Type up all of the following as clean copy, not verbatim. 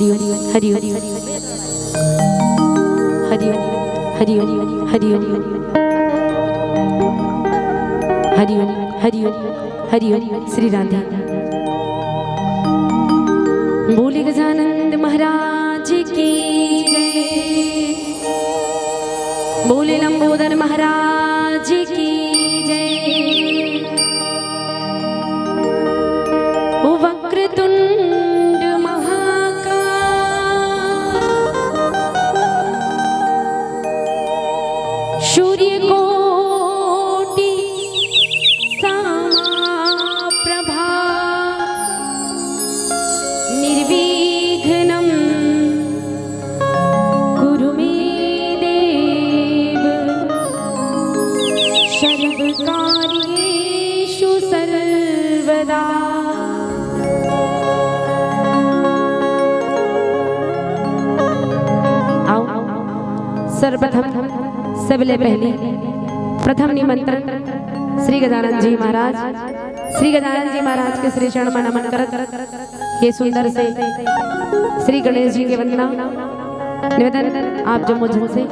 हरि ओम हरि ओम हरि ओम हरि ओम हरि ओम हरि ओम हरि ओम हरि ओम श्री राधे। बोले गजानंद महाराज की जय, बोले लंबोदर महाराज की जय। ओ वक्रतुंड महाकाय, सूर्यकोटि समप्रभा, निर्विघ्नं कुरु मे देव, सर्वकार्येषु सर्वदा। आओ सर्वप्रथम सबले पहले प्रथम निमंत्रण श्री गजानन जी महाराज, श्री गजानन जी महाराज के श्री चरण में नमन करत ये सुंदर से श्री गणेश जी के वंदना निवेदन आप जो मुझसे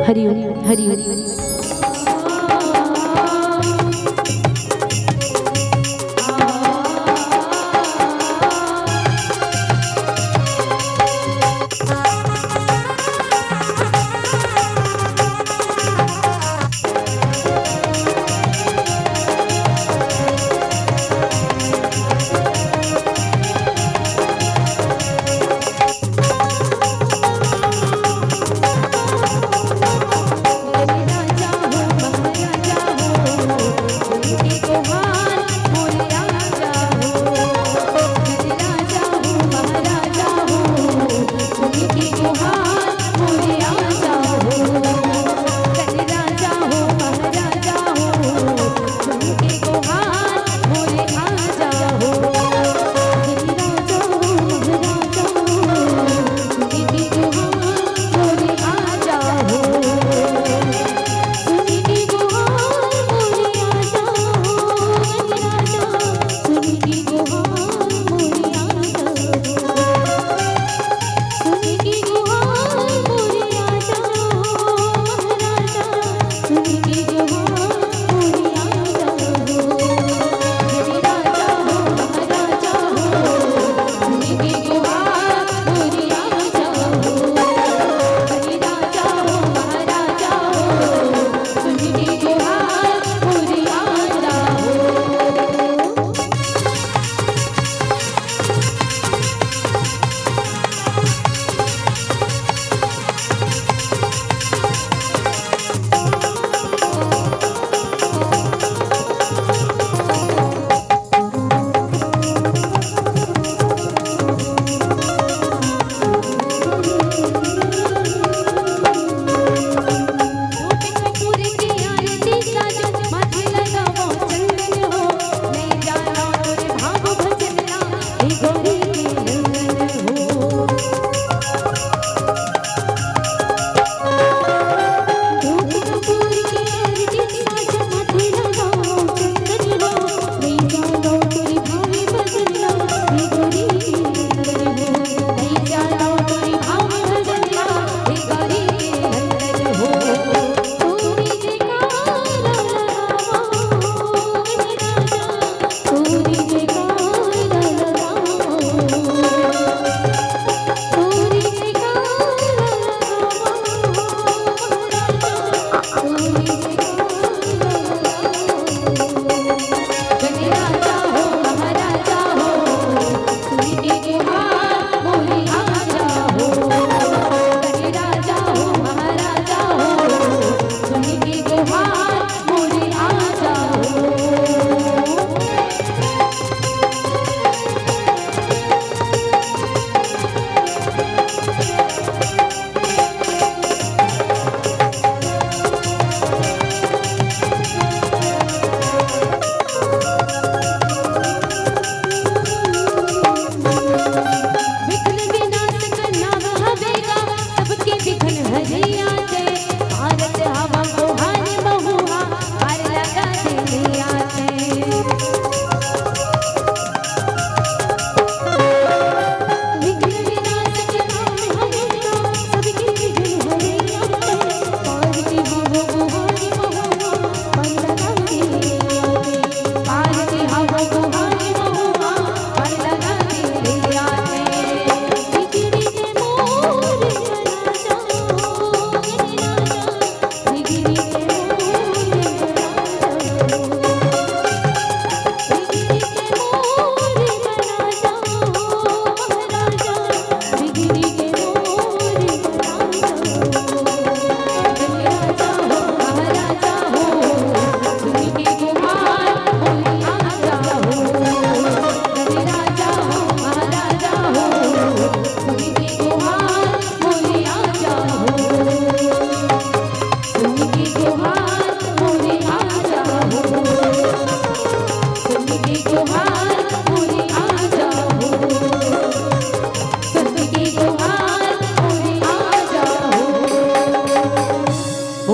हरि ओम हरि ओम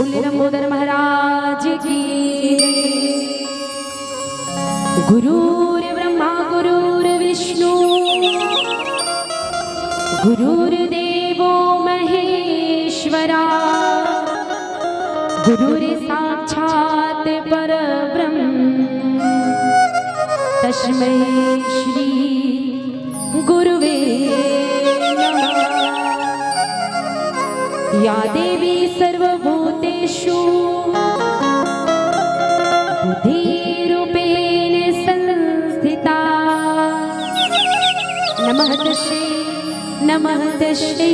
बोले लंबोदर महाराज की गुरुर ब्रह्मा गुरुर विष्णु गुरुर्देवो महेश्वरा गुरुर साक्षात् परब्रह्म तस्मै श्री गुरुवे नमः। या देवी सर्वभूतेषु बुद्धिरूपेण संस्थिता नमः तस्यै नमः तस्यै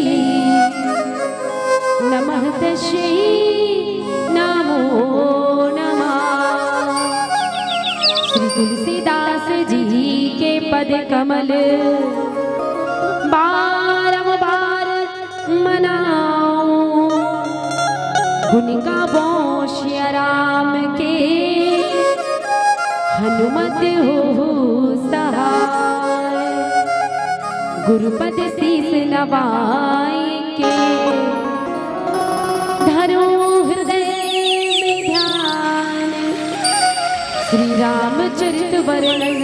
नमः तस्यै नमो नमः। श्री तुलसीदास जी के पद कमल बारंबार मनाओ गुण गावो श्री राम के हनुमत हो सहाय गुरुपद शीस नवाए के धरो हृदय में ध्यान श्री रामचरित वर्णन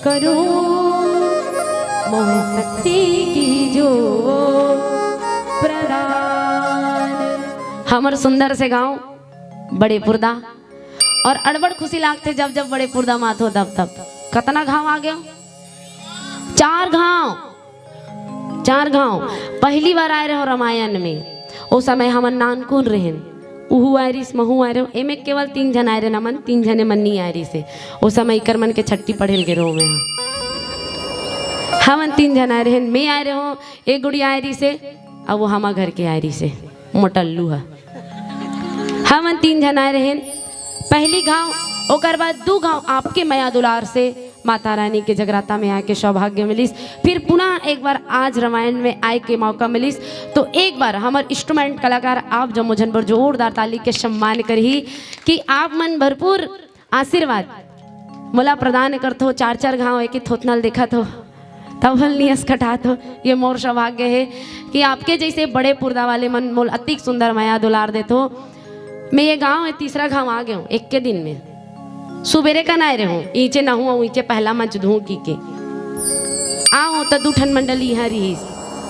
करो मोह शक्ति की जो प्रदान। हमर सुंदर से गाँव बड़े पुरदा और अड़बड़ खुशी लागते जब जब बड़े पुरदा मात हो तब तब। कतना घाव आ गया? 4 घाव। पहली बार आए रहे रामायण में। उस समय हमन नानकुन रहन उहु आयरिस महु आए रहे एमे केवल 3 जन आए रहे नमन 3 जने मन्नी आयरी से। उस समय इकर मन के छट्टी पढ़ेल गे रहो में हमन 3 जन आए रहे मैं आए रहे हो एक गुड़िया आयरी से अब वो हमा घर के आयरी से मोटल्लू है। हमन 3 जन आए रहे पहली गाँव ओकर बाद 2 गाँव आपके माया दुलार से माता रानी के जगराता में आके सौभाग्य मिलिस। फिर पुनः एक बार आज रामायण में आए के मौका मिलिस। तो एक बार हमारे इंस्ट्रूमेंट कलाकार आप जब मुझन पर जोरदार ताली के सम्मान करही कि आप मन भरपूर आशीर्वाद मोला प्रदान करते हो। 4 गाँव एक ही थोतनल देखा तो तब नियस कटात हो। ये मोर सौभाग्य है कि आपके जैसे बड़े पुरदा वाले मन मोल अति सुंदर माया दुलार देते हो। मैं ये गाँव है 3रा गाँव आ गया हूँ एक के दिन में। सुबेरे का नाय रहूँ ईचे न हूँ ईचे पहला मंच धूँ की के आओ तो 2 ठन मंडली यहाँ रहीस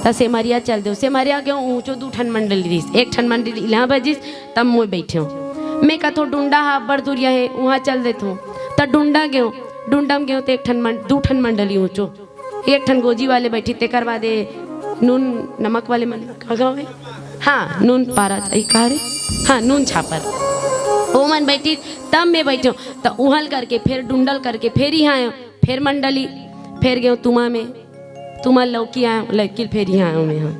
तो सेमरिया चल दो सेमरिया गयो ऊँचो 2 ठन मंडली रहीस 1 ठन मंडली इलाहा बजिस तब मुँह बैठे हूँ। मैं कथो डूंडा हा बड़ दूरिया है वहाँ चल देते हूँ तो डूंडा गयो डूंडम गयो तो 2 ठन मंडली ऊँचो 1 ठन गोजी वाले बैठी ते करवा दे नून नमक वाले मन का गाँव है हाँ नून पारा कहा रे हाँ नून छापर वो मन बैठी तब मैं बैठो तो उहल करके फिर डुंडल करके फिर यहाँ आयो फिर मंडली फिर गयो तुमा में तुमा लौकी आयो लौकी फिर यहाँ आयो मैं यहाँ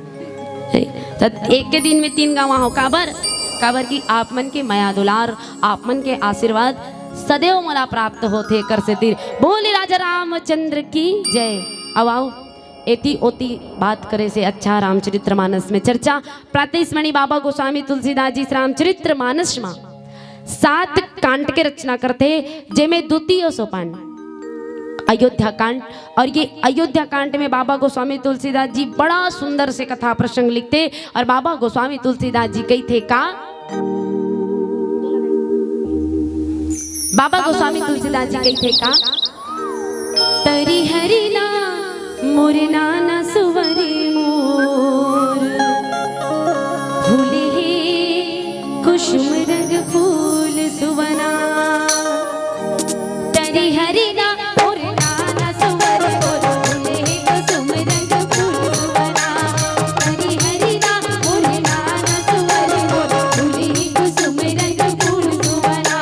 तो एक के दिन में 3 गाँव हो काबर की आप मन के माया दुलार आप मन के आशीर्वाद सदैव मला प्राप्त होते कर से तीर बोले राजा रामचंद्र की जय। अब आओ एती ओती बात करे से अच्छा रामचरित्र मानस में चर्चा प्रातः स्मरणी बाबा गोस्वामी तुलसीदास जी रामचरित्र मानस में 7 कांड के रचना करते जेमे द्वितीय सोपान अयोध्या कांड। और ये अयोध्या कांड में बाबा गोस्वामी तुलसीदास जी बड़ा सुंदर से कथा प्रसंग लिखते। और बाबा गोस्वामी तुलसीदास जी कही थे का बाबा गोस्वामी तुलसीदास जी कही थे का तरी हरिना मुरना न सुवरी मोर फूले कुसुम रंग फूल सुवना तरी हरिना मुरना न सुवरी मोर फूले कुसुम रंग फूल सुवना तरी हरिना मुरना न सुवरी मोर फूले कुसुम रंग फूल सुवना।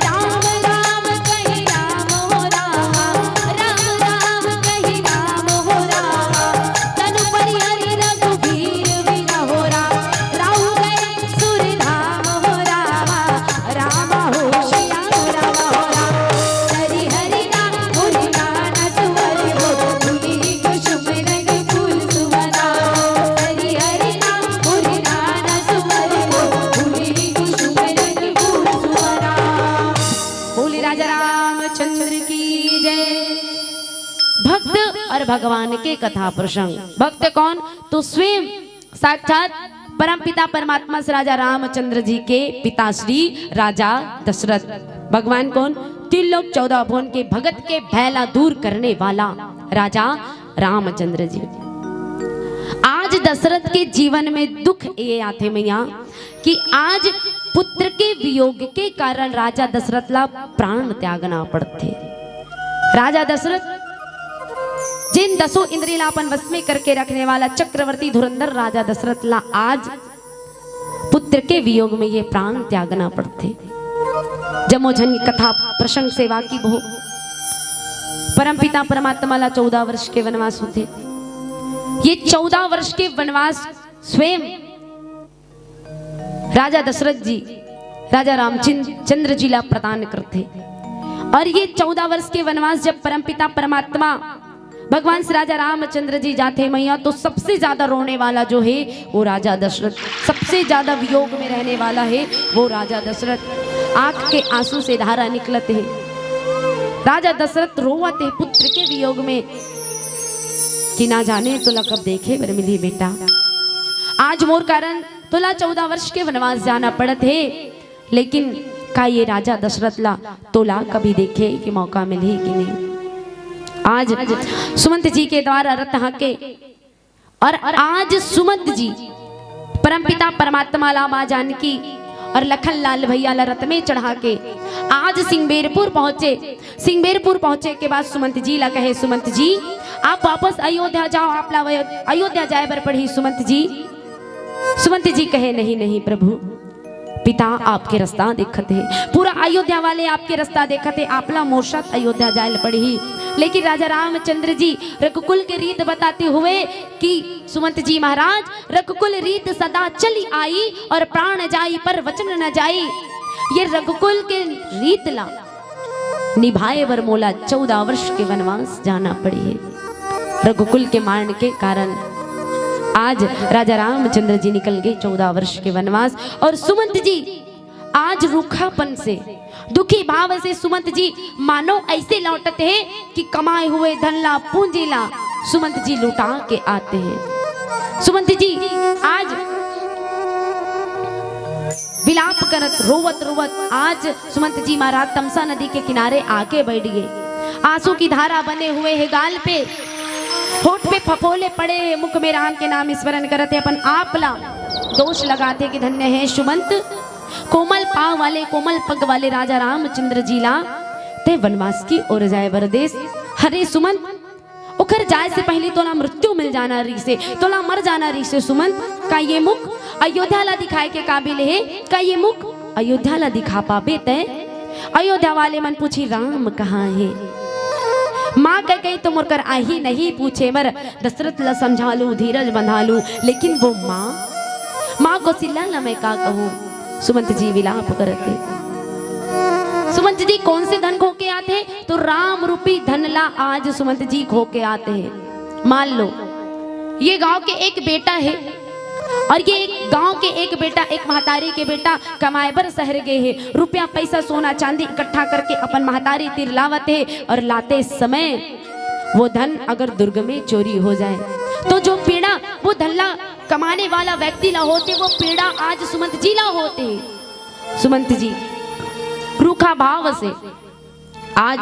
राम राम कही राम हो रामा राम राम कही राम हो रामा तनु परिहरि रघुबीर बिना हो राम राहु गए सुर धाम हो रामा रामा हो श्याम रामा हो राम हरि हरि नाम मुरना न सुवरी मोर फूले कुसुम रंग फूल सुवना हरि हरि नाम मुरना न सुवरी मोर फूले कुसुम रंग फूल सुवना। बोले राजा रामचंद्र की जय। भक्त और भगवान के कथा प्रसंग। भक्त कौन? तो स्वयं साक्षात परमपिता परमात्मा से राजा रामचंद्र जी के पिता श्री राजा दशरथ। भगवान कौन? त्रिलोक 14 भुवन के भगत के भैला दूर करने वाला राजा रामचंद्र जी। आज दशरथ के जीवन में दुख ये आते मैया कि आज पुत्र के वियोग के कारण राजा दशरथ ला प्राण त्यागना पड़ते। राजा दशरथ जिन 10 इंद्रिय अपन वश में करके रखने वाला चक्रवर्ती धुरंधर राजा दशरथ ला आज पुत्र के वियोग में ये प्राण त्यागना पड़ते। जमोजन की कथा प्रसंग सेवा की भो परमपिता परमात्मा ला 14 वर्ष के वनवास होते। ये 14 वर्ष के वनवास स्वयं राजा दशरथ जी राजा रामचंद्र जी ला प्रदान करते। और ये 14 वर्ष के वनवास जब परमपिता परमात्मा भगवान श्री राजा रामचंद्र जी जाते मैया तो सबसे ज्यादा रोने वाला जो है वो राजा दशरथ, सबसे ज्यादा वियोग में रहने वाला है वो राजा दशरथ। आंख के आंसू से धारा निकलते हैं। राजा दशरथ रोवते पुत्र के वियोग में कि ना जाने तुला कब देखे बर मिली बेटा। आज मोर कारण तुला 14 वर्ष के वनवास जाना पड़त है, लेकिन का ये राजा दशरथ ला तोला कभी देखे कि मौका मिले कि नहीं। आज सुमंत जी के द्वारा रथ हाके और आज सुमंत जी परमपिता परमात्मा ला मां जानकी और लखन लाल भैया ला रथ में चढ़ा के आज सिंहबेरपुर पहुंचे। सिंहबेरपुर पहुंचे के बाद सुमंत जी ला कहे सुमंत जी आप वापस अयोध्या जाओ, आप ला अयोध्या जाए बर पड़ी सुमंत जी। सुमंत जी कहे नहीं नहीं प्रभु, पिता आपके रास्ता देखते है, पूरा अयोध्या वाले आपके रास्ता देखते, आपला मोर्शत अयोध्या जाए पड़ी। लेकिन राजा रामचंद्र जी रघुकुल के रीत बताते हुए कि सुमंत जी महाराज रघुकुल रीत सदा चली आई और प्राण जाई पर वचन न जाई। ये रघुकुल के रीत ला निभाए बर मोला 14 वर्ष के वनवास जाना पड़ी है। रघुकुल के मारण के कारण आज राजा रामचंद्र जी निकल गए 14 वर्ष के वनवास। और सुमंत जी आज रूखापन से दुखी भाव से सुमंत जी मानो ऐसे लौटते हैं कि कमाए हुए धन ला पूंजी ला सुमंत जी लुटा के आते हैं। सुमंत जी आज विलाप करत रोवत रोवत आज सुमंत जी महाराज तमसा नदी के किनारे आके बैठ गए। आंसू की धारा बने हुए है गाल पे, होठ पे फफोले पड़े, मुख में राम के नाम स्मरण करते अपन आप ला दोष लगाते कि धन्य है सुमंत, कोमल पाव वाले कोमल पग वाले राजा रामचंद्र जी ला ते वनवास की ओर जाए बरदेश। हरे सुमंत उखर जाए से पहले तोला मृत्यु मिल जाना री से, तोला मर जाना री से सुमंत। का ये मुख अयोध्या ला दिखाए के काबिल है? का ये मुख अयोध्या ला दिखा पाबे तय? अयोध्या वाले मन पूछी राम कहाँ है? माँ कह गई तो मुरकर आही नहीं पूछे मर दशरथ ला समझा लू धीरज बंधा लू, लेकिन वो माँ कौशल्या ला मैं का कहूँ। सुमंत जी विलाप करते। सुमंत जी कौन से धन खो के आते? तो राम रूपी धन ला आज सुमंत जी खो के आते हैं। मान लो ये गांव के एक बेटा है और ये गांव के एक बेटा एक महतारी के बेटा कमाए बर शहर गए हैं, रुपया पैसा सोना चांदी इकट्ठा करके अपन महतारी तिर लावत है। और लाते समय वो धन अगर दुर्ग में चोरी हो जाए तो जो पीड़ा वो धल्ला कमाने वाला व्यक्ति ला होते, वो पीड़ा आज सुमंत जी ला होते। सुमंत जी रूखा भाव से आज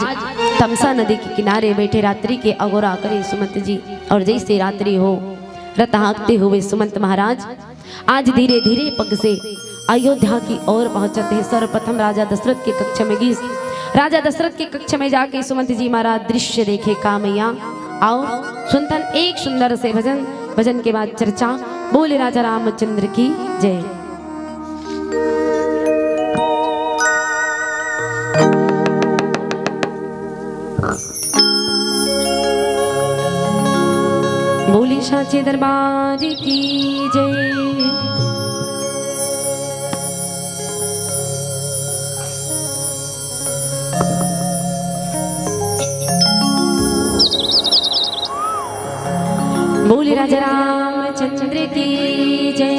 तमसा नदी के किनारे बैठे रात्रि के अगोरा करे सुमंत जी। और जैसे रात्रि हो रथ हाँकते हुए सुमंत महाराज आज धीरे धीरे पग से अयोध्या की ओर पहुंचते हैं। सर्वप्रथम राजा दशरथ के कक्ष में गई। राजा दशरथ के कक्ष में जाके सुमंत जी महाराज दृश्य देखे का मैया। आओ सुनतन एक सुंदर से भजन के बाद चर्चा। बोले राजा रामचंद्र की जय। बोली साचे दरबार की जय। बोले राजा रामचंद्र की जय।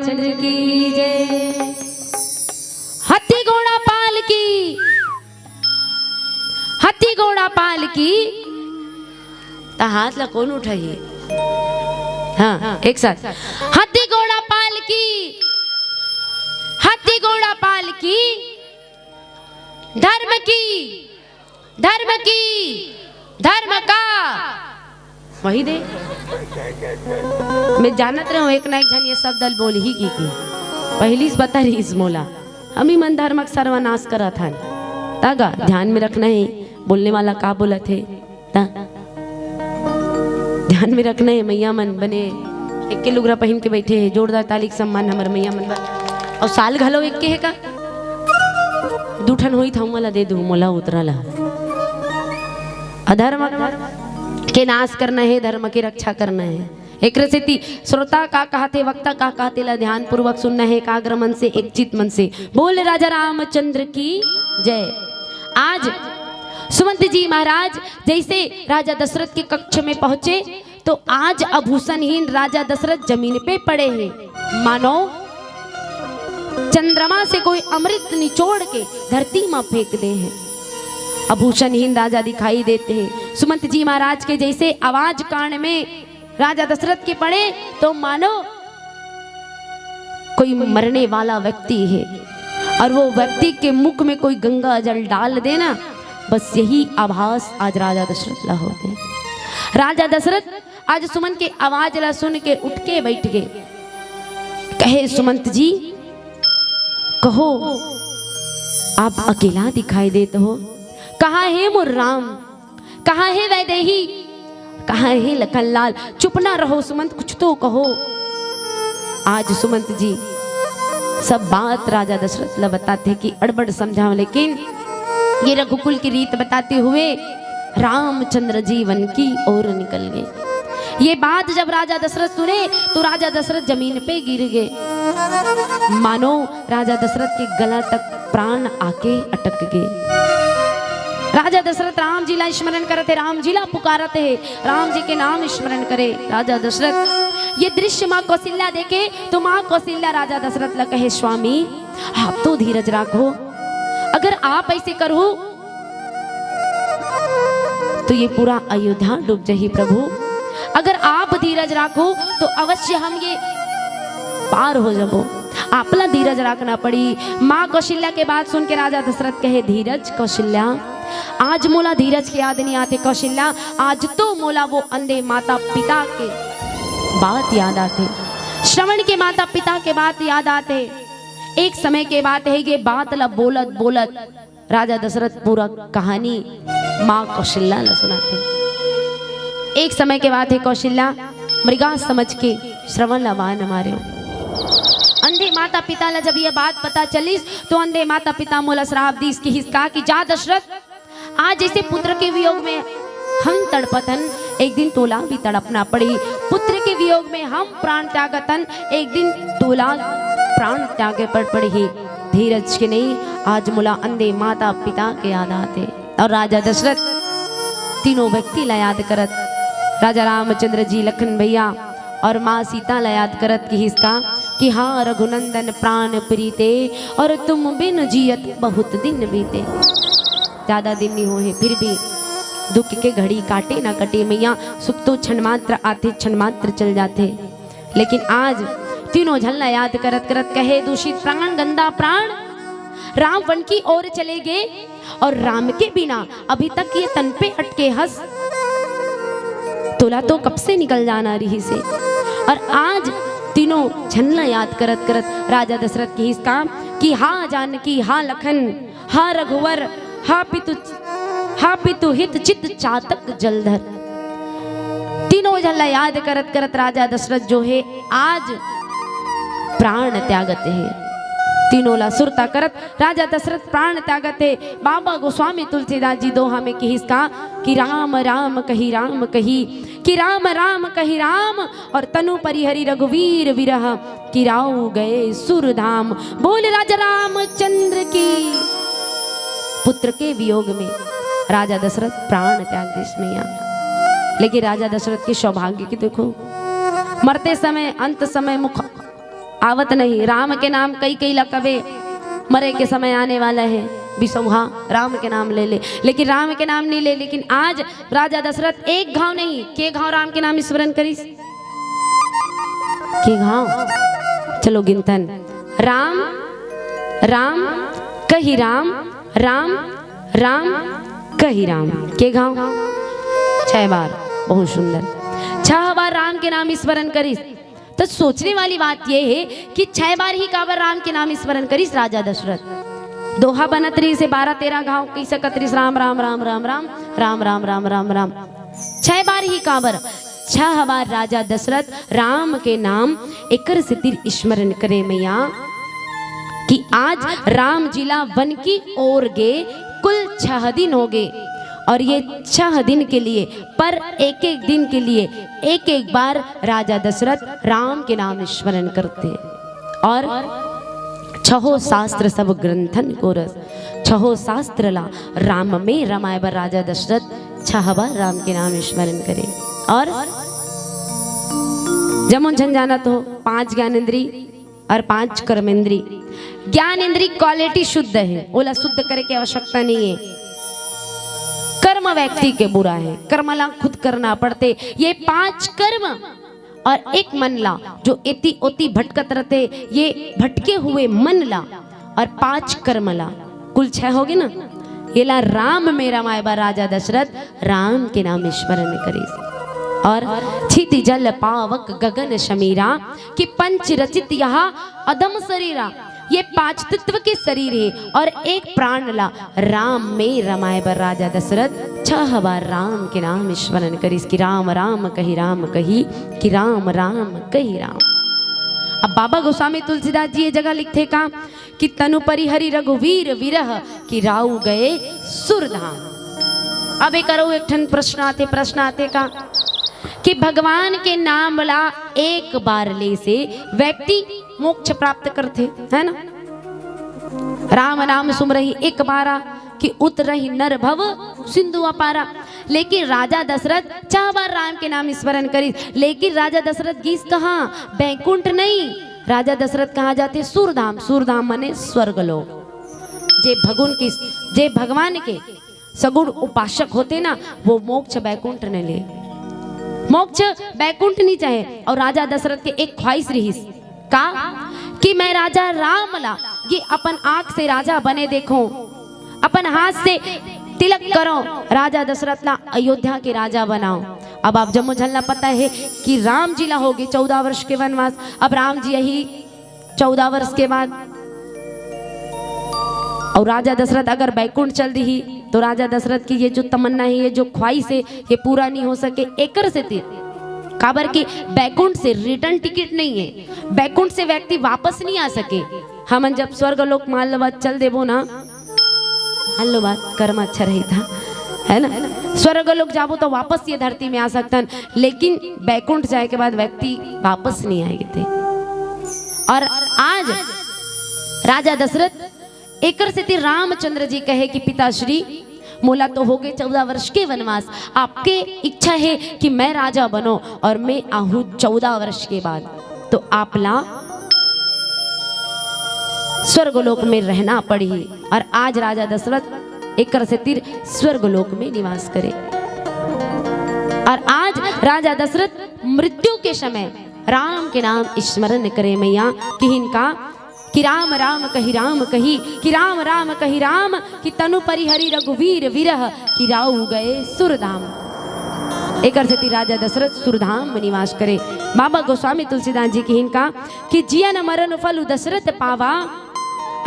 रामचंद्र की जय। हाथी घोड़ा पाल की, हाथी घोड़ा पाल की। तो हाथ ला कौन उठाइए? हाँ एक साथ। हाथी घोड़ा पाल की, हाथी घोड़ा पाल की, धर्म की, धर्म की, धर्म का वही दे। मैं जानत रहा हूँ एक ना एक जन ये शब्द बोल ही की पहली से बता रही इस मोला हम ही मन धर्मक सर्वनाश करा था तागा ध्यान में रखना है बोलने वाला का बोला थे ता ध्यान में रखना है। मैया मन बने एक के लुगरा पहन के बैठे है, जोरदार ताली के सम्मान हमारे मैया मन बा। और साल घलो एक के है का दूठन हुई था मोला दे दू मोला उतरला। अधर्म के नाश करना है, धर्म की रक्षा करना है। एक रसेती श्रोता का कहते वक्ता का कहते ला ध्यान पूर्वक सुनना है एकाग्र मन से एक चित मन से। बोल राजा रामचंद्र की जय। आज सुमंत जी महाराज जैसे राजा दशरथ के कक्ष में पहुंचे तो आज आभूषणहीन राजा दशरथ जमीन पे पड़े हैं, मानो चंद्रमा से कोई अमृत निचोड़ के धरती में फेंक दे हैं। आभूषणहीन राजा दिखाई देते हैं। सुमंत जी महाराज के जैसे आवाज कान में राजा दशरथ के पड़े तो मानो कोई मरने वाला व्यक्ति है और वो व्यक्ति के मुख में कोई गंगा जल डाल देना, बस यही आभास आज राजा दशरथ ला होते। राजा दशरथ आज सुमंत के आवाज ला सुन के उठ के बैठ गए। कहे सुमंत जी कहो आप अकेला दिखाई देते हो, कहाँ है मोर राम, कहाँ है वैदेही, कहाँ है लखनलाल। चुप ना रहो सुमंत कुछ तो कहो। आज सुमंत जी सब बात राजा दशरथ ला बताते कि अड़बड़ समझाओ, लेकिन ये रघुकुल की रीत बताते हुए रामचंद्र जी वन की ओर निकल गए। ये बात जब राजा दशरथ सुने तो राजा दशरथ जमीन पे गिर गए, मानो राजा दशरथ के गला तक प्राण आके अटक गए। राजा दशरथ राम जी ला स्मरण करते, राम जी ला पुकारते है, राम जी के नाम स्मरण करे। राजा दशरथ ये दृश्य माँ कौशल्या देखे तो माँ कौशल्या राजा दशरथ ला कहे स्वामी आप तो धीरज रखो, अगर आप ऐसे करो तो ये पूरा अयोध्या डूब जाही प्रभु, अगर आप धीरज रखो तो अवश्य हम ये पार हो जाबो, आपला धीरज रखना पड़ी। माँ कौशल्या के बात सुन के राजा दशरथ कहे धीरज कौशल्या, आज मोला धीरज की याद नहीं आते कौशल्या, आज तो मोला वो अंधे माता पिता के बात याद आते, श्रवण के माता पिता के बात याद आते। एक समय के बात है ये बात ला बोलत बोलत राजा दशरथ पूरा कहानी माँ कौशल्या ला सुनाते। एक समय के बात है कौशल्या मृगा समझ के श्रवण लवान हमारे अंधे माता पिता ला जब ये बात पता चली तो अंधे माता पिता मोला श्राप दी इसकी हिस्सा कि जा दशरथ आज जैसे पुत्र के वियोग में हम तड़पतन एक दिन तोला भी तड़पना पड़ी, पुत्र के वियोग में हम प्राण त्यागतन एक दिन तोला प्राण त्यागे पर पड़ी। धीरज के नहीं आज मोला अंधे माता पिता के याद आते। और राजा दशरथ तीनों व्यक्ति ला याद करत, राजा रामचंद्र जी लखन भैया और माँ सीता ला याद करत की हिस्सा कि हाँ रघुनंदन प्राण प्रीते और तुम बिन जियत बहुत दिन बीते। ज्यादा दिन नहीं हुए फिर भी दुख के घड़ी काटे ना कटे मैया, सुख तो क्षण मात्र आते क्षण मात्र चल जाते। लेकिन आज तीनों झलना याद करत करत कहे दूषित प्राण गंदा प्राण राम वन की ओर चले गए और राम के बिना अभी तक ये तन पे अटके हंस तोला तो कब से निकल जाना रही से। और आज तीनों झलना याद करत करत राजा दशरथ की हिस्सा कि हाँ जानकी हाँ लखन हाँ रघुवर हाँ पितु हित चित चातक जलधर। तीनों झल्ला याद करत करत राजा दशरथ जो है आज प्राण त्यागत है। तीनों ला सुरता करत राजा दशरथ प्राण त्यागत है। बाबा गोस्वामी तुलसीदास जी दोहा में की हिस्सा कि राम राम कही राम कही कि राम राम कही राम और तनु परिहरि रघुवीर विरह कि राव गए सुरधाम। बोल राजा रामचंद्र की। पुत्र के वियोग में राजा दशरथ प्राण त्याग दे इसमें यहाँ। लेकिन राजा दशरथ के सौभाग्य की देखो मरते समय अंत समय मुख आवत नहीं। राम के नाम कई कई लकबे, मरे के समय आने वाला है बिसौहा, राम के नाम ले ले, लेकिन राम के नाम नहीं ले। लेकिन आज राजा दशरथ एक घाव नहीं, के घाव राम के नाम स्मरण करीस, के घाव चलो गिनतन। राम राम कही राम, राम राम कही राम, के घाव 6 बार। बहुत सुंदर, 6 बार राम के नाम स्मरण करीस। तो सोचने वाली बात यह है कि 6 बार ही काबर राम के नाम स्मरण करीस राजा दशरथ। दोहा 29 से 12-13 घाव, 31 राम राम राम राम राम राम राम राम राम राम। 6 बार ही काबर, 6 बार राजा दशरथ राम के नाम एकर से तिर स्मरण करे मैया कि आज राम जिला वन की ओर गे कुल 6 दिन हो गए, और ये 6 दिन के लिए, पर एक एक दिन के लिए एक एक बार राजा दशरथ राम के नाम स्मरण करते। और 6 शास्त्र सब ग्रंथन को रस, 6 शास्त्र ला राम में रमाए बर राजा दशरथ 6 बार राम के नाम स्मरण करे। और जमुन झंझाना तो 5 ज्ञानेंद्री और 5 कर्मेंद्री। ज्ञान इंद्री क्वालिटी शुद्ध है, ओला शुद्ध करे की आवश्यकता नहीं है। कर्म व्यक्ति के बुरा है, कर्म ला खुद करना पड़ते। ये 5 कर्म और एक मन ला जो इति ओति भटकत रहते, ये भटके हुए मन ला और 5 कर्म ला, कुल 6 हो गए ना। ये ला राम मेरा मायबा राजा दशरथ राम के नाम स्मरण करी। और छिति जल पावक गगन शमीरा कि पंच रचित यहाँ अदम शरीरा, ये 5 तत्व के शरीर है और एक प्राण ला राम में रमाए बर राजा दशरथ 6 बार राम के नाम स्मरण करीस कि राम राम कही राम कही, कि राम राम कही राम। अब बाबा गोस्वामी तुलसीदास जी ये जगह लिखते का कि तनु परिहरि रघुवीर विरह कि राउ गए सुरधाम। अब एक करो एक ठन प्रश्न आते का कि भगवान के नाम ला एक बार ले से व्यक्ति मोक्ष प्राप्त करते है ना। राम नाम सुमरहि एक बारा कि उतरहि नर भव सिंधु अपारा। लेकिन राजा दशरथ 6 बार राम के नाम स्मरण करी, लेकिन राजा दशरथ गीस कहाँ, बैकुंठ नहीं, राजा दशरथ कहाँ जाते, सूरधाम। सूरधाम माने स्वर्गलोक। जे भगवान के सगुण उपासक होते ना, वो मोक्ष बैकुंठ ने ले, मोक्ष बैकुंठ नहीं चाहे। और राजा दशरथ के एक ख्वाहिश रही का कि मैं राजा राम ला ये अपन आंख से राजा बने देखो, अपन हाथ से तिलक करो, राजा दशरथ ला अयोध्या के राजा बनाओ। अब आप जम्मू झलना पता है कि राम जी ला हो गए 14 वर्ष के वनवास। अब राम जी यही 14 वर्ष के बाद, और राजा दशरथ अगर बैकुंठ चल दी तो राजा दशरथ की ये जो तमन्ना है, ये जो ख्वाहिश है, ये पूरा नहीं हो सके। एकर से काबर की बैकुंठ से रिटर्न टिकट नहीं है, बैकुंठ से व्यक्ति वापस नहीं आ सके। हम जब स्वर्ग लोक मान लो चल देवो ना, हल्लो बात कर्म अच्छा रही था है ना, स्वर्ग लोक जाबो तो वापस ये धरती में आ सकता, लेकिन बैकुंठ जाए के बाद व्यक्ति वापस नहीं आएंगे थे। और आज राजा दशरथ एकर से रामचंद्र जी कहे कि पिताश्री मोला तो हो गए 14 वर्ष के वनवास, आपके इच्छा है कि मैं राजा बनो और मैं आहूँ 14 वर्ष के बाद, तो आप ला स्वर्गलोक में रहना पड़ी। और आज राजा दशरथ एकर से स्वर्गलोक में निवास करे। और आज राजा दशरथ मृत्यु के समय राम के नाम स्मरण करे मैया कि इनका कि राम राम कही राम कही, कि राम राम कही राम, कि तनु परिहरि रघुवीर विरह कि राउ गए सुरधाम। एकर से राजा दशरथ सुरधाम में निवास करे। बाबा गोस्वामी तुलसीदास जी की इनका कि जियन मरण फल दशरथ पावा,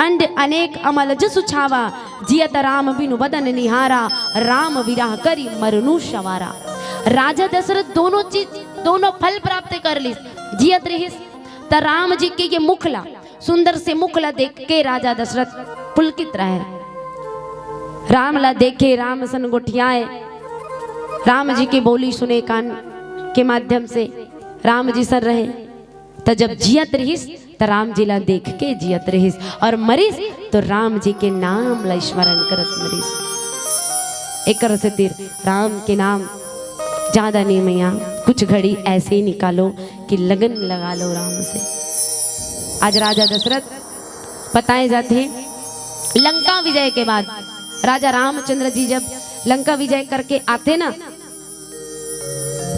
अंड अनेक अमल जसु छावा, जियत राम बिनु बदन निहारा, राम विराह करी मरनु शवारा। राजा दशरथ दोनों चीज, दोनों फल प्राप्त कर ली। जियत रही त राम जी के ये मुखला, सुंदर से मुखला देख के राजा दशरथ पुलकित रहे। राम ला देखे, राम सन गोठियाए, राम जी की बोली सुने कान के माध्यम से राम जी सर रहे। तो जब जियत रहीस तो राम जी ला देख के जियत रहीस, और मरीस तो राम जी के नाम ला स्मरण करत मरीस। एकर से राम के नाम ज्यादा नहीं मैया, कुछ घड़ी ऐसे ही निकालो कि लगन लगा लो राम से। आज राजा दशरथ बताए जाते हैं, लंका विजय के बाद राजा रामचंद्र जी जब लंका विजय करके आते ना,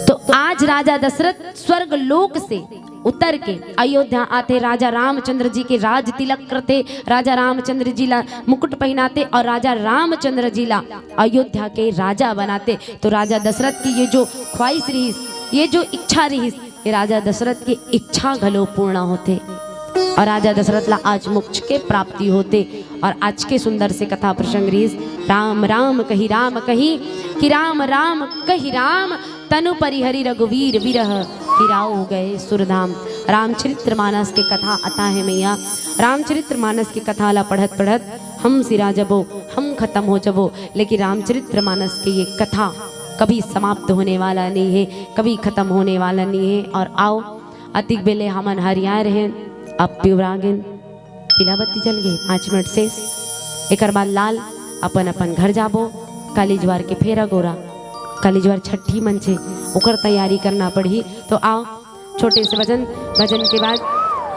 तो आज राजा दशरथ स्वर्ग लोक से उतर के अयोध्या आते, राजा रामचंद्र जी के राज तिलक करते, राजा रामचंद्र जी ला मुकुट पहनाते और राजा रामचंद्र जी ला अयोध्या के राजा बनाते। तो राजा दशरथ की ये जो ख्वाहिश रही, ये जो इच्छा रही, ये राजा दशरथ की इच्छा घलो पूर्ण होते और राजा दशरथ ला आज मोक्ष के प्राप्ति होते। और आज के सुंदर से कथा प्रसंग रही, राम राम कही कि राम राम कही राम, तनु परिहरि रघुवीर विरह हिराओ गए सुरधाम। रामचरित्र मानस के कथा आता है मैया, रामचरित्र मानस की कथा ला पढ़त पढ़त हम सिरा जबो, हम खत्म हो जबो, लेकिन रामचरित्र मानस की ये कथा कभी समाप्त होने वाला नहीं है, कभी खत्म होने वाला नहीं है। और आओ अतिक बेले हमन हरिया रहे, अब पिवरागिन पीला बत्ती जल गए 5 मिनट से, एक बाद लाल अपन अपन घर जाबो। कालीज्वार के फेरा गोरा, कालीज्वार छठी मन से ओकर तैयारी करना पड़ी। तो आओ छोटे से भजन, भजन के बाद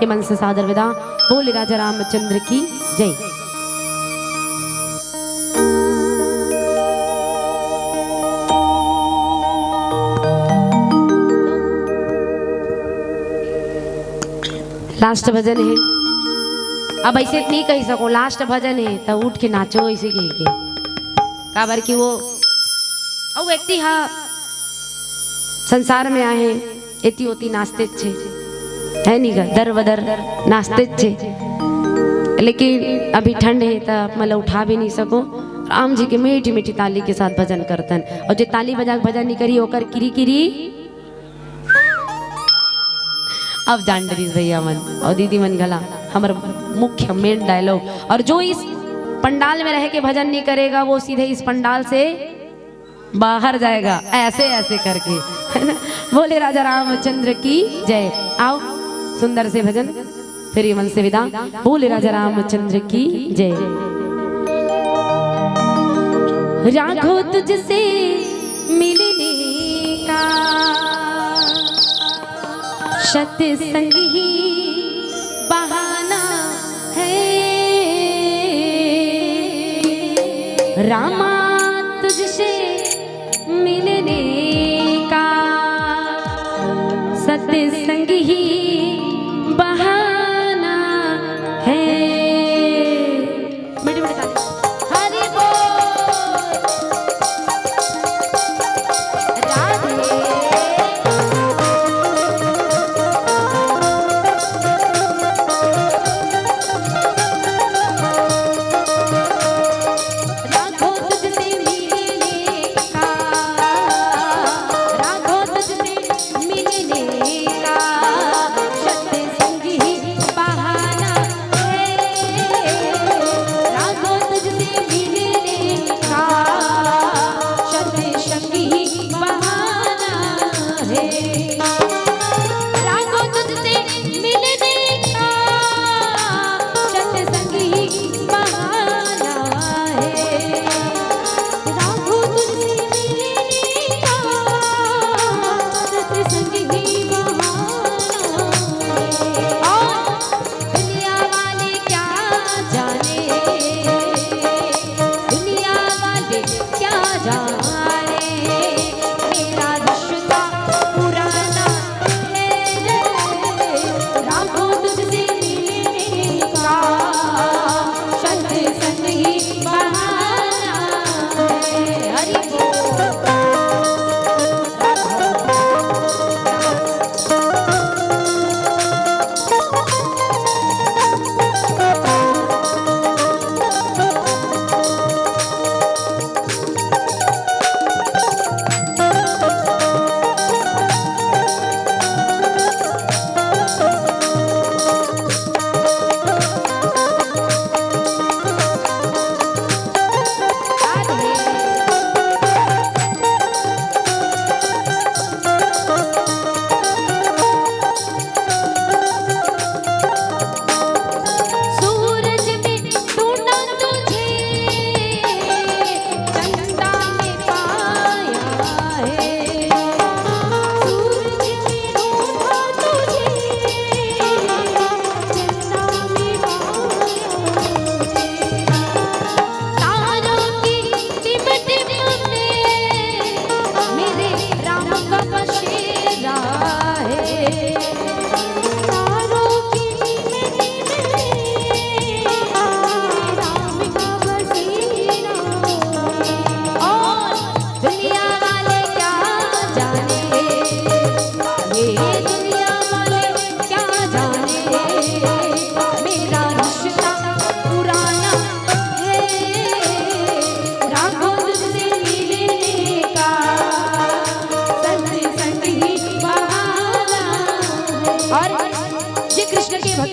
ये मन से सादर विदा। बोले राजा रामचंद्र की जय। लास्ट भजन है, अब ऐसे नहीं कही सको, लास्ट भजन है तो उठ के नाचो ऐसे कह के, काबर की वो व्यक्ति हाँ संसार में आए एती ओती नाचते छे, है नहीं गा, दर बदर नाचते छे, लेकिन अभी ठंड है तो मतलब उठा भी नहीं सको। राम जी के मीठी मीठी ताली के साथ भजन करतन, और जो ताली बजा के भजन नहीं करी ओकर किरी किरी। अब जान डरीस भैया मन और दीदी मन गला हमार मुख्य मेन डायलॉग, और जो इस पंडाल में रह के भजन नहीं करेगा वो सीधे इस पंडाल से बाहर जाएगा, ऐसे ऐसे करके, है ना। बोले राजा रामचंद्र की जय। आओ सुंदर से भजन, फिर ये मन से विदा। बोले राजा रामचंद्र की जय। राघो तुझसे मिलने का सत्संग ही बहाना है, रामा तुझसे मिलने का सत्संग ही बहाना है। हरि बोल राधे। राघो तुझसे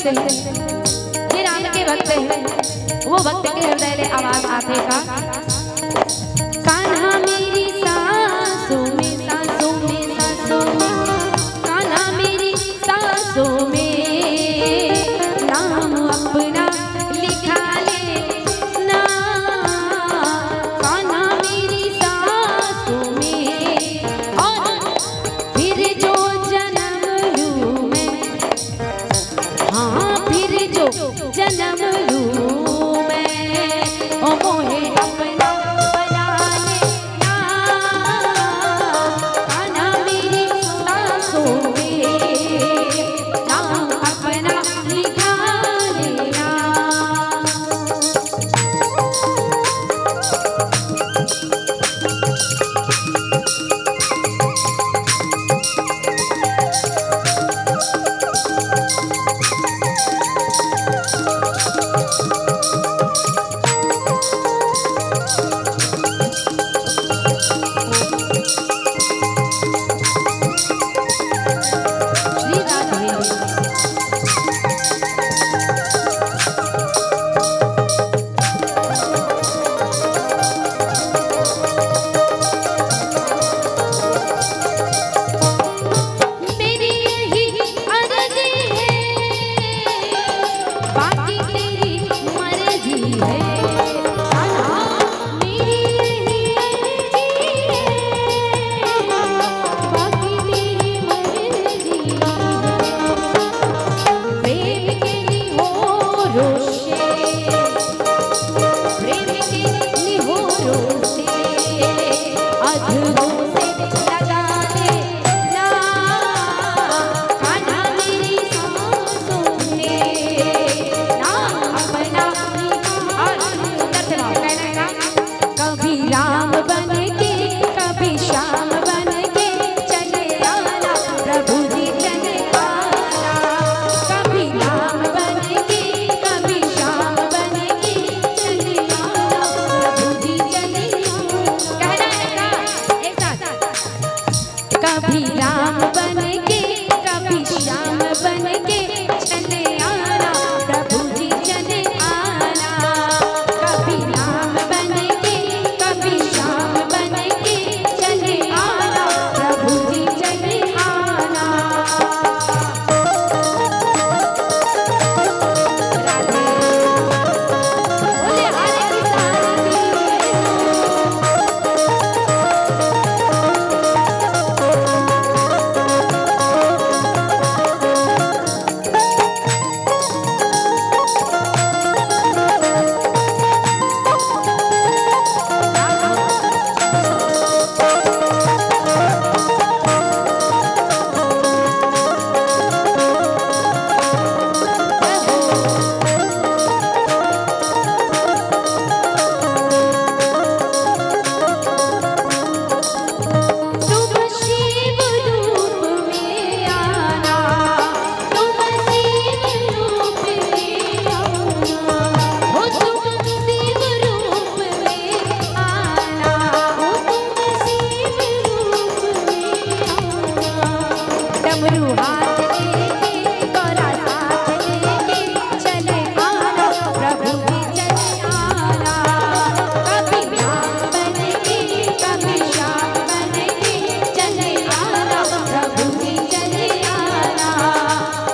भक्त हैं, ये राम के भक्त हैं, वो भक्त के हृदय ले आवाज आते का कान्हा मेरी सांसों में सांसों में सांसों में, कान्हा मेरी सांसों में नाम अपना लिखा ले ना, कान्हा मेरी सांसों में और फिर जो जन्म लूं मैं, हाँ फिर जो जन्म लूं मैं, ओ मोहे अपना बना लेना, कान्हा मेरी सांसों में नाम अपना लिखा लेना। श्री राघवेंद्र मेरी यही अर्जी है, बाकी तेरी मर्जी है, कान्हा मेरी यही अर्जी है, बाकी तेरी मर्जी है, प्रेम के निहोरों से, प्रेम के निहोरों से अधरों से लगा लेना, कान्हा मेरी सांसों में नाम अपना और उधर से गाओ कहना कभी राम बन के कभी श्याम बन के चले आना प्रभु जी चले आना, कभी राम बन के कभी श्याम बन के चले आना प्रभु जी चले आना, कहना एक साथ कभी राम बन के कभी श्याम बन के चले आना प्रभु जी चले आना, कभी राम बन के कभी श्याम बन के चले आना प्रभु जी चले आना। राधे बोले हरे किसान की तुम शिव रूप में आना, तुम शिव रूप में आना, हो तुम शिव रूप में आना, हो तुम शिव रूप में आना, डमरू हाथ लेके गौरा साथ लेके चले आना प्रभु जी चले आना, कभी राम बन के कभी श्याम बन के चले आना प्रभु जी चले आना,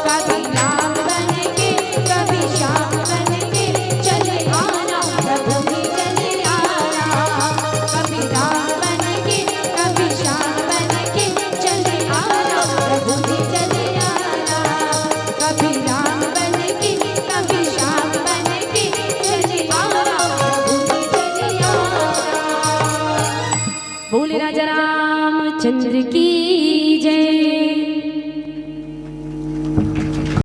कभी राम बन के कभी श्याम बन के चले आना प्रभु जी चले आना, कभी राम बन के कभी श्याम बन के चले आना प्रभु जी चले आना, कभी राम बन के कभी श्याम बन के चले आना प्रभु जी चले आना। बोले राजा रामचंद्र की